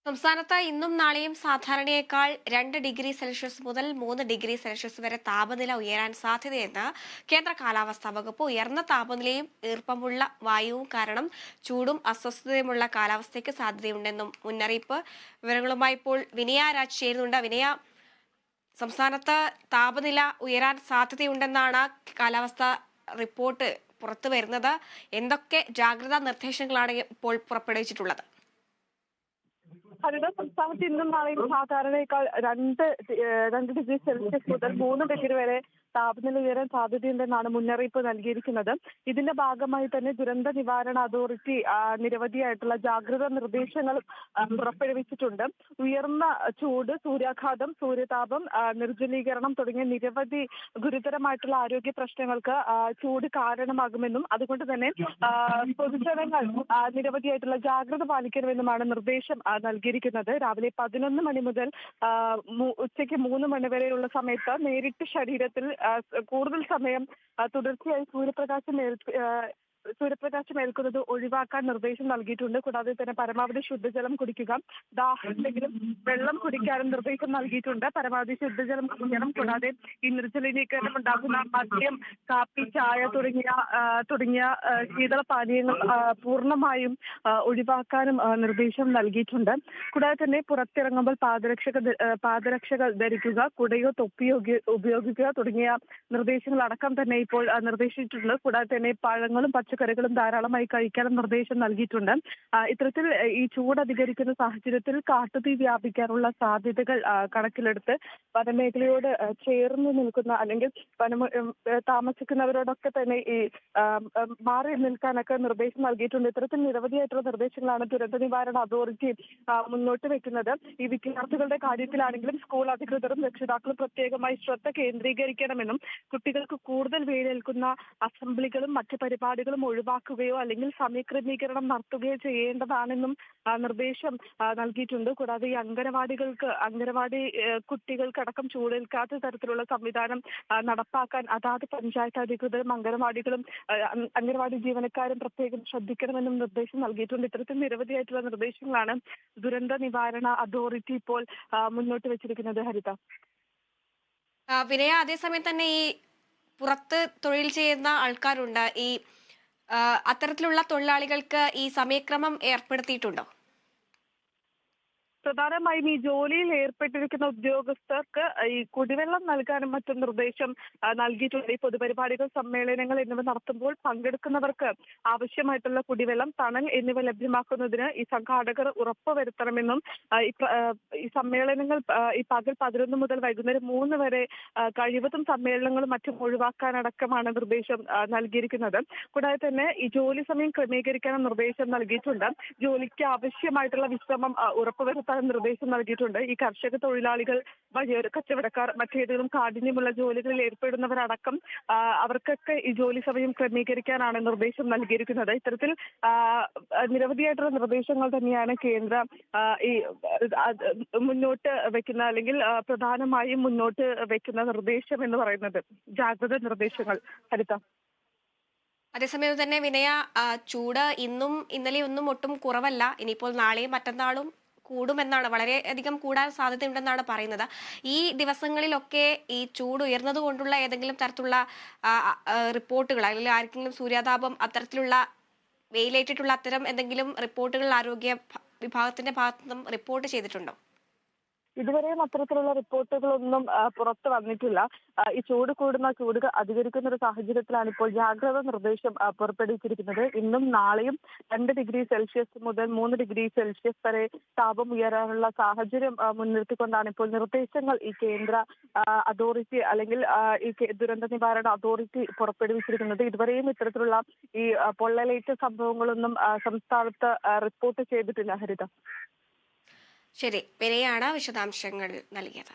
സംസ്ഥാനത്ത് ഇന്നും നാളെയും സാധാരണയേക്കാൾ 2 ഡിഗ്രി സെൽഷ്യസ് മുതൽ 3 ഡിഗ്രി സെൽഷ്യസ് വരെ താപനില ഉയരാൻ സാധ്യതയെന്ന് കേന്ദ്ര കാലാവസ്ഥാ വകുപ്പ്. ഉയർന്ന താപനിലയും ഈർപ്പമുള്ള വായുവും കാരണം ചൂടും അസ്വസ്ഥതയുമുള്ള കാലാവസ്ഥയ്ക്ക് സാധ്യതയുണ്ടെന്നും മുന്നറിയിപ്പ്. വിവരങ്ങളുമായി ഇപ്പോൾ വിനയ രാജ് ചേരുന്നുണ്ട്. വിനയ, സംസ്ഥാനത്ത് താപനില ഉയരാൻ സാധ്യതയുണ്ടെന്നാണ് കാലാവസ്ഥാ റിപ്പോർട്ട് പുറത്തു വരുന്നത്. എന്തൊക്കെ ജാഗ്രതാ നിർദ്ദേശങ്ങളാണ് ഇപ്പോൾ പുറപ്പെടുവിച്ചിട്ടുള്ളത്? അതിന് സംസ്ഥാനത്ത് ഇന്നും നാളെയും സാധാരണയേക്കാൾ രണ്ട് ഡിഗ്രി സെൽഷ്യസ് മുതൽ 3 ഡിഗ്രി വരെ താപനില ഉയരാൻ സാധ്യതയുണ്ടെന്നാണ് മുന്നറിയിപ്പ് നൽകിയിരിക്കുന്നത്. ഇതിന്റെ ഭാഗമായി തന്നെ ദുരന്ത നിവാരണ അതോറിറ്റി നിരവധിയായിട്ടുള്ള ജാഗ്രതാ നിർദ്ദേശങ്ങൾ പുറപ്പെടുവിച്ചിട്ടുണ്ട്. ഉയർന്ന ചൂട്, സൂര്യാഘാതം, സൂര്യതാപം, നിർജ്ജലീകരണം തുടങ്ങിയ നിരവധി ഗുരുതരമായിട്ടുള്ള ആരോഗ്യ പ്രശ്നങ്ങൾക്ക് ചൂട് കാരണമാകുമെന്നും അതുകൊണ്ട് തന്നെ പൊതുജനങ്ങൾ നിരവധിയായിട്ടുള്ള ജാഗ്രത പാലിക്കണമെന്നുമാണ് നിർദ്ദേശം നൽകിയിരിക്കുന്നത്. രാവിലെ 11 മണി മുതൽ ഉച്ചയ്ക്ക് 3 മണി വരെയുള്ള സമയത്ത് നേരിട്ട് ശരീരത്തിൽ കൂടുതൽ സമയം തുടർച്ചയായി സൂര്യപ്രകാശം ഏൽക്കുന്നത് ഒഴിവാക്കാൻ നിർദ്ദേശം നൽകിയിട്ടുണ്ട്. കൂടാതെ തന്നെ പരമാവധി ശുദ്ധജലം കുടിക്കുക, ദാഹമുണ്ടെങ്കിലും വെള്ളം കുടിക്കാനും നിർദ്ദേശം നൽകിയിട്ടുണ്ട്. പരമാവധി ശുദ്ധജലം കുടിക്കണം. കൂടാതെ ഈ നിർജ്ജലീകരണം ഉണ്ടാകുന്ന മദ്യം, കാപ്പി, ചായ തുടങ്ങിയ ശീതളപാനീയങ്ങൾ പൂർണ്ണമായും ഒഴിവാക്കാനും നിർദ്ദേശം നൽകിയിട്ടുണ്ട്. കൂടാതെ തന്നെ പുറത്തിറങ്ങുമ്പോൾ പാദരക്ഷകൾ ധരിക്കുക, കുടയോ തൊപ്പിയോ ഉപയോഗിക്കുക തുടങ്ങിയ നിർദ്ദേശങ്ങൾ അടക്കം തന്നെ ഇപ്പോൾ നിർദ്ദേശിച്ചിട്ടുണ്ട്. കൂടാതെ തന്നെ പഴങ്ങളും പച്ചക്കറികളും ധാരാളമായി കഴിക്കാനും നിർദ്ദേശം നൽകിയിട്ടുണ്ട്. ഇത്തരത്തിൽ ഈ ചൂട് അധികരിക്കുന്ന സാഹചര്യത്തിൽ കാട്ടുതീ വ്യാപിക്കാനുള്ള സാധ്യതകൾ കണക്കിലെടുത്ത് വനമേഖലയോട് ചേർന്ന് നിൽക്കുന്ന അല്ലെങ്കിൽ താമസിക്കുന്നവരോടൊക്കെ തന്നെ ഈ മാറി നിൽക്കാനൊക്കെ നിർദ്ദേശം നൽകിയിട്ടുണ്ട്. ഇത്തരത്തിൽ നിരവധിയായിട്ടുള്ള നിർദ്ദേശങ്ങളാണ് ദുരന്ത നിവാരണ അതോറിറ്റി മുന്നോട്ട് വെക്കുന്നത്. ഈ വിദ്യാർത്ഥികളുടെ കാര്യത്തിലാണെങ്കിലും സ്കൂൾ അധികൃതരും രക്ഷിതാക്കളും പ്രത്യേകമായി ശ്രദ്ധ കേന്ദ്രീകരിക്കണമെന്നും കുട്ടികൾക്ക് കൂടുതൽ വെയിലേൽക്കുന്ന അസംബ്ലികളും മറ്റ് പരിപാടികളും ഒഴിവാക്കുകയോ അല്ലെങ്കിൽ സമയക്രമീകരണം നടത്തുകയോ ചെയ്യേണ്ടതാണെന്നും നിർദ്ദേശം നൽകിയിട്ടുണ്ട്. കൂടാതെ ഈ അംഗനവാടി കുട്ടികൾക്കടക്കം ചൂടേൽക്കാത്ത തരത്തിലുള്ള സംവിധാനം നടപ്പാക്കാൻ അതാത് പഞ്ചായത്ത് അധികൃതരും അംഗനവാടി ജീവനക്കാരും പ്രത്യേകം ശ്രദ്ധിക്കണമെന്നും നിർദ്ദേശം നൽകിയിട്ടുണ്ട്. ഇത്തരത്തിൽ നിരവധിയായിട്ടുള്ള നിർദ്ദേശങ്ങളാണ് ദുരന്ത നിവാരണ അതോറിറ്റി ഇപ്പോൾ മുന്നോട്ട് വെച്ചിരിക്കുന്നത്. ഹരിത, വിനയ, അതേസമയം തന്നെ ഈ പുറത്ത് തൊഴിൽ ചെയ്യുന്ന ആൾക്കാരുണ്ട്. ഈ അത്തരത്തിലുള്ള തൊഴിലാളികൾക്ക് ഈ സമയക്രമം ഏർപ്പെടുത്തിയിട്ടുണ്ടോ? പ്രധാനമായും ഈ ജോലിയിൽ ഏർപ്പെട്ടിരിക്കുന്ന ഉദ്യോഗസ്ഥർക്ക് ഈ കുടിവെള്ളം നൽകാനും മറ്റും നിർദ്ദേശം നൽകിയിട്ടുണ്ട്. ഈ പൊതുപരിപാടികൾ, സമ്മേളനങ്ങൾ എന്നിവ നടത്തുമ്പോൾ പങ്കെടുക്കുന്നവർക്ക് ആവശ്യമായിട്ടുള്ള കുടിവെള്ളം, തണൽ എന്നിവ ലഭ്യമാക്കുന്നതിന് ഈ സംഘാടകർ ഉറപ്പുവരുത്തണമെന്നും ഈ സമ്മേളനങ്ങൾ ഈ പകൽ 11 മുതൽ വൈകുന്നേരം 3 വരെ കഴിവതും സമ്മേളനങ്ങളും മറ്റും ഒഴിവാക്കാനടക്കമാണ് നിർദ്ദേശം നൽകിയിരിക്കുന്നത്. കൂടാതെ തന്നെ ഈ ജോലി സമയം ക്രമീകരിക്കാനും നിർദ്ദേശം നൽകിയിട്ടുണ്ട്. ജോലിക്ക് ആവശ്യമായിട്ടുള്ള വിശ്രമം ഉറപ്പുവരുത്താൻ നിർദ്ദേശം നൽകിയിട്ടുണ്ട്. ഈ കർഷക തൊഴിലാളികൾ, വഴിയോര കച്ചവടക്കാർ, മറ്റേതെങ്കിലും കാഠിന്യമുള്ള ജോലികളിൽ ഏർപ്പെടുന്നവരടക്കം അവർക്കൊക്കെ ഈ ജോലി സമയം ക്രമീകരിക്കാനാണ് നിർദ്ദേശം നൽകിയിരിക്കുന്നത്. ഇത്തരത്തിൽ നിരവധിയായിട്ടുള്ള നിർദ്ദേശങ്ങൾ തന്നെയാണ് കേന്ദ്രം ഈ മുന്നോട്ട് വെക്കുന്ന അല്ലെങ്കിൽ പ്രധാനമായും മുന്നോട്ട് വെക്കുന്ന നിർദ്ദേശം എന്ന് പറയുന്നത് ജാഗ്രത നിർദ്ദേശങ്ങൾ. ഹരിത, അതേസമയം തന്നെ വിനയ, ചൂട് ഇന്നും ഇന്നലെയും ഒന്നും ഒട്ടും കുറവല്ല. ഇനിയിപ്പോൾ നാളെയും മറ്റന്നാളും കൂടുമെന്നാണ്, വളരെയധികം കൂടാൻ സാധ്യതയുണ്ടെന്നാണ് പറയുന്നത്. ഈ ദിവസങ്ങളിലൊക്കെ ഈ ചൂട് ഉയർന്നത് കൊണ്ടുള്ള ഏതെങ്കിലും തരത്തിലുള്ള റിപ്പോർട്ടുകൾ അല്ലെങ്കിൽ ആർക്കെങ്കിലും സൂര്യാതാപം, അത്തരത്തിലുള്ള വെയിലേറ്റിട്ടുള്ള അത്തരം എന്തെങ്കിലും റിപ്പോർട്ടുകൾ ആരോഗ്യ വിഭാഗത്തിന്റെ ഭാഗത്തു നിന്നും റിപ്പോർട്ട് ചെയ്തിട്ടുണ്ടോ? ഇതുവരെയും അത്തരത്തിലുള്ള റിപ്പോർട്ടുകളൊന്നും പുറത്തു വന്നിട്ടില്ല. ഈ ചൂട് അധികരിക്കുന്ന ഒരു സാഹചര്യത്തിലാണ് ഇപ്പോൾ ജാഗ്രതാ നിർദ്ദേശം പുറപ്പെടുവിച്ചിരിക്കുന്നത്. ഇന്നും നാളെയും 2 ഡിഗ്രി സെൽഷ്യസ് മുതൽ 3 ഡിഗ്രി സെൽഷ്യസ് വരെ താപം ഉയരാനുള്ള സാഹചര്യം മുൻനിർത്തിക്കൊണ്ടാണ് ഇപ്പോൾ നിർദ്ദേശങ്ങൾ ഈ കേന്ദ്ര അതോറിറ്റി അല്ലെങ്കിൽ ഈ ദുരന്ത നിവാരണ അതോറിറ്റി പുറപ്പെടുവിച്ചിരിക്കുന്നത്. ഇതുവരെയും ഇത്തരത്തിലുള്ള ഈ പൊള്ളലേറ്റ സംഭവങ്ങളൊന്നും സംസ്ഥാനത്ത് റിപ്പോർട്ട് ചെയ്തിട്ടില്ല. ഹരിത, ശരി, വിനയാണ് വിശദാംശങ്ങൾ നൽകിയത്.